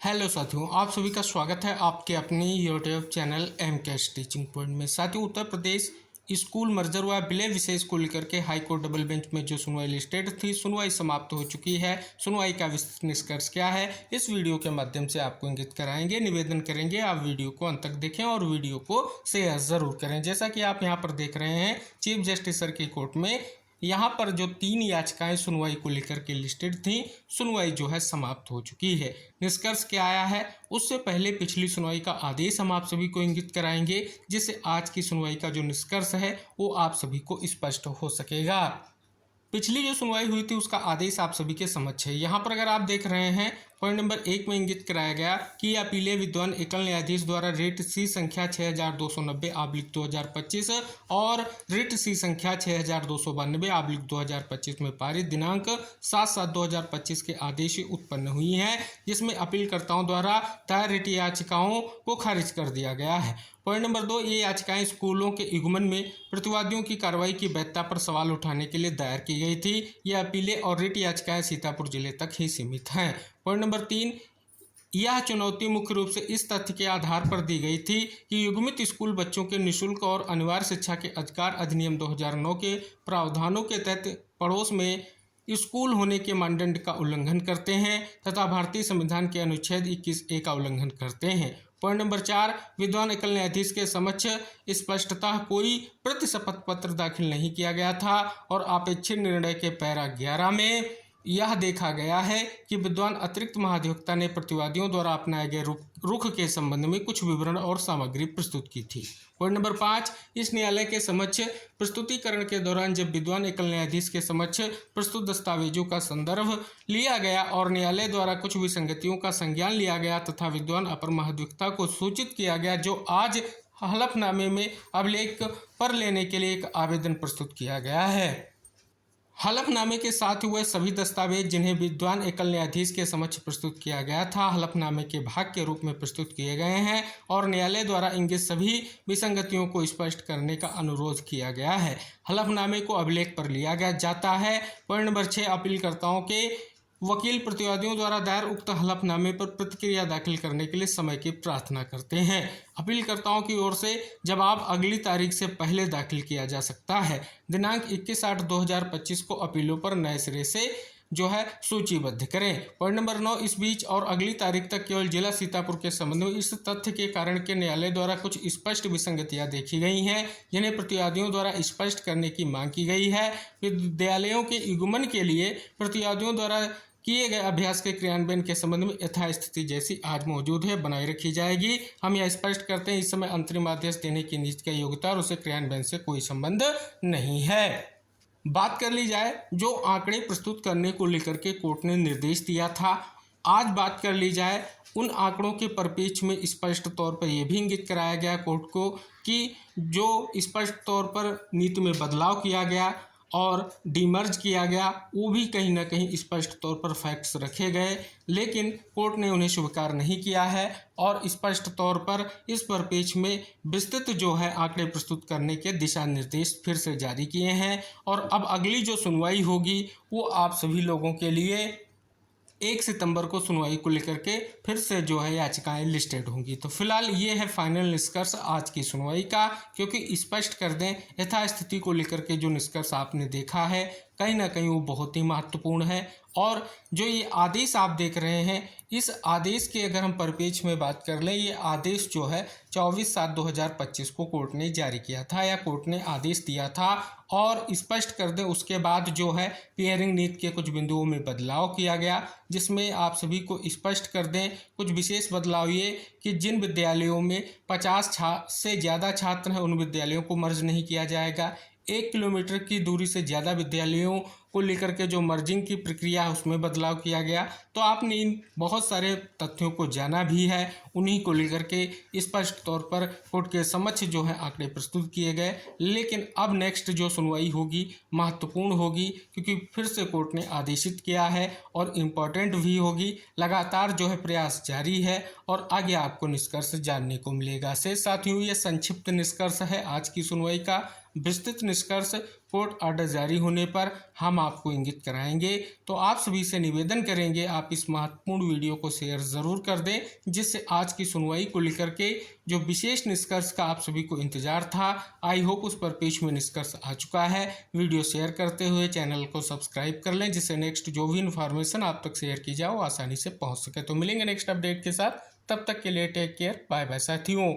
Hello साथियों, आप सभी का स्वागत है आपके अपने YouTube channel M cash teaching point में। साथियों, उत्तर प्रदेश स्कूल मर्जर व विलय विषय को लेकर के हाई कोर्ट डबल बेंच में जो सुनवाई लिस्टेड थी, सुनवाई समाप्त हो चुकी है। सुनवाई का निष्कर्ष क्या है, इस वीडियो के माध्यम से आपको इंगित कराएंगे। निवेदन करेंगे आप वीडियो को अंत तक देखें और वीडियो को शेयर जरूर करें। जैसा कि आप यहाँ पर देख रहे हैं, चीफ जस्टिस सर की कोर्ट में यहाँ पर जो 3 याचिकाएं सुनवाई को लेकर के लिस्टेड थी, सुनवाई जो है समाप्त हो चुकी है। निष्कर्ष क्या आया है, उससे पहले पिछली सुनवाई का आदेश हम आप सभी को इंगित कराएंगे, जिससे आज की सुनवाई का जो निष्कर्ष है वो आप सभी को स्पष्ट हो सकेगा। पिछली जो सुनवाई हुई थी उसका आदेश आप सभी के समक्ष है। यहाँ पर अगर आप देख रहे हैं, पॉइंट नंबर 1 में इंगित कराया गया कि अपीले विद्वान एकल न्यायाधीश द्वारा रिट सी संख्या 6290/2025 और रिट सी संख्या 6292/2025 में पारित दिनांक 7/7/2025 के आदेश उत्पन्न हुई हैं, जिसमें अपीलकर्ताओं द्वारा दायर रिट याचिकाओं को खारिज कर दिया गया है। पॉइंट नंबर 2, ये याचिकाएं स्कूलों के युग्मन में प्रतिवादियों की कार्रवाई की वैधता पर सवाल उठाने के लिए दायर की गई थी। ये अपीलें और रिट याचिकाएं सीतापुर जिले तक ही सीमित हैं। पॉइंट नंबर 3, यह चुनौती मुख्य रूप से इस तथ्य के आधार पर दी गई थी कि युग्मित स्कूल बच्चों के निःशुल्क और अनिवार्य शिक्षा के अधिकार अधिनियम 2009 के प्रावधानों के तहत पड़ोस में स्कूल होने के मानदंड का उल्लंघन करते हैं तथा भारतीय संविधान के अनुच्छेद 21A का उल्लंघन करते हैं। पॉइंट नंबर 4, विद्वान एकल न्यायाधीश के समक्ष स्पष्टतः कोई प्रतिशपथ पत्र दाखिल नहीं किया गया था और अपेक्षित निर्णय के पैरा 11 में यह देखा गया है कि विद्वान अतिरिक्त महाधिवक्ता ने प्रतिवादियों द्वारा अपनाए गए रुख के संबंध में कुछ विवरण और सामग्री प्रस्तुत की थी। पॉइंट नंबर 5, इस न्यायालय के समक्ष प्रस्तुतिकरण के दौरान जब विद्वान एकल न्यायाधीश के समक्ष प्रस्तुत दस्तावेजों का संदर्भ लिया गया और न्यायालय द्वारा कुछ विसंगतियों का संज्ञान लिया गया तथा विद्वान अपर महाधिवक्ता को सूचित किया गया, जो आज हलफनामे में अभिलेख पर लेने के लिए एक आवेदन प्रस्तुत किया गया है। हलफनामे के साथ हुए सभी दस्तावेज जिन्हें विद्वान एकल न्यायाधीश के समक्ष प्रस्तुत किया गया था, हलफनामे के भाग के रूप में प्रस्तुत किए गए हैं और न्यायालय द्वारा इंगित सभी विसंगतियों को स्पष्ट करने का अनुरोध किया गया है। हलफनामे को अभिलेख पर लिया गया जाता है। पॉइंट नंबर 6, अपीलकर्ताओं के वकील प्रतिवादियों द्वारा दायर उक्त हलफनामे पर प्रतिक्रिया दाखिल करने के लिए समय की प्रार्थना करते हैं। अपीलकर्ताओं की ओर से जवाब अगली तारीख से पहले दाखिल किया जा सकता है। दिनांक 21/8/2025 को अपीलों पर नए सिरे से जो है सूचीबद्ध करें। पॉइंट नंबर 9, इस बीच और अगली तारीख तक केवल जिला सीतापुर के संबंध में इस तथ्य के कारण के न्यायालय द्वारा कुछ स्पष्ट विसंगतियां देखी गई हैं, जिन्हें प्रतिवादियों द्वारा स्पष्ट करने की मांग की गई है। विद्यालयों के युग्मन के लिए प्रतिवादियों द्वारा किए गए अभ्यास के क्रियान्वयन के संबंध में यथास्थिति जैसी आज मौजूद है बनाए रखी जाएगी। हम यह स्पष्ट करते हैं, इस समय अंतरिम आदेश देने की निश्चित योग्यता और उसे क्रियान्वयन से कोई संबंध नहीं है। बात कर ली जाए जो आंकड़े प्रस्तुत करने को लेकर के कोर्ट ने निर्देश दिया था, आज बात कर ली जाए उन आंकड़ों के परिप्रेक्ष्य में स्पष्ट तौर पर यह भी इंगित कराया गया कोर्ट को कि जो स्पष्ट तौर पर नीति में बदलाव किया गया और डीमर्ज किया गया, वो भी कहीं ना कहीं स्पष्ट तौर पर फैक्ट्स रखे गए, लेकिन कोर्ट ने उन्हें स्वीकार नहीं किया है और स्पष्ट तौर पर इस परिप्रेक्ष्य में विस्तृत जो है आंकड़े प्रस्तुत करने के दिशा निर्देश फिर से जारी किए हैं। और अब अगली जो सुनवाई होगी वो आप सभी लोगों के लिए 1 सितंबर को सुनवाई को लेकर के फिर से जो है याचिकाएं लिस्टेड होंगी। तो फिलहाल ये है फाइनल निष्कर्ष आज की सुनवाई का, क्योंकि स्पष्ट कर दें यथास्थिति को लेकर के जो निष्कर्ष आपने देखा है कहीं ना कहीं वो बहुत ही महत्वपूर्ण है। और जो ये आदेश आप देख रहे हैं, इस आदेश के अगर हम परिप्रेक्ष्य में बात कर लें, ये आदेश जो है 24/7/2025 को कोर्ट ने जारी किया था या कोर्ट ने आदेश दिया था। और स्पष्ट कर दें उसके बाद जो है पेयरिंग नीति के कुछ बिंदुओं में बदलाव किया गया, जिसमें आप सभी को स्पष्ट कर दें कुछ विशेष बदलाव ये कि जिन विद्यालयों में 50 से ज़्यादा छात्र हैं उन विद्यालयों को मर्ज नहीं किया जाएगा। 1 किलोमीटर की दूरी से ज़्यादा विद्यालयों को लेकर के जो मर्जिंग की प्रक्रिया है उसमें बदलाव किया गया। तो आपने इन बहुत सारे तथ्यों को जाना भी है, उन्हीं को लेकर के स्पष्ट तौर पर कोर्ट के समक्ष जो है आंकड़े प्रस्तुत किए गए। लेकिन अब नेक्स्ट जो सुनवाई होगी महत्वपूर्ण होगी, क्योंकि फिर से कोर्ट ने आदेशित किया है और इम्पॉर्टेंट भी होगी। लगातार जो है प्रयास जारी है और आगे आपको निष्कर्ष जानने को मिलेगा। से साथियों, ये संक्षिप्त निष्कर्ष है आज की सुनवाई का। विस्तृत निष्कर्ष कोर्ट ऑर्डर जारी होने पर हम आपको इंगित कराएंगे। तो आप सभी से निवेदन करेंगे आप इस महत्वपूर्ण वीडियो को शेयर ज़रूर कर दें, जिससे आज की सुनवाई को लेकर के जो विशेष निष्कर्ष का आप सभी को इंतजार था, आई होप उस पर पेश में निष्कर्ष आ चुका है। वीडियो शेयर करते हुए चैनल को सब्सक्राइब कर लें, जिससे नेक्स्ट जो भी इन्फॉर्मेशन आप तक शेयर की जाए वो आसानी से पहुंच सके। तो मिलेंगे नेक्स्ट अपडेट के साथ, तब तक के लिए टेक केयर, बाय बाय साथियों।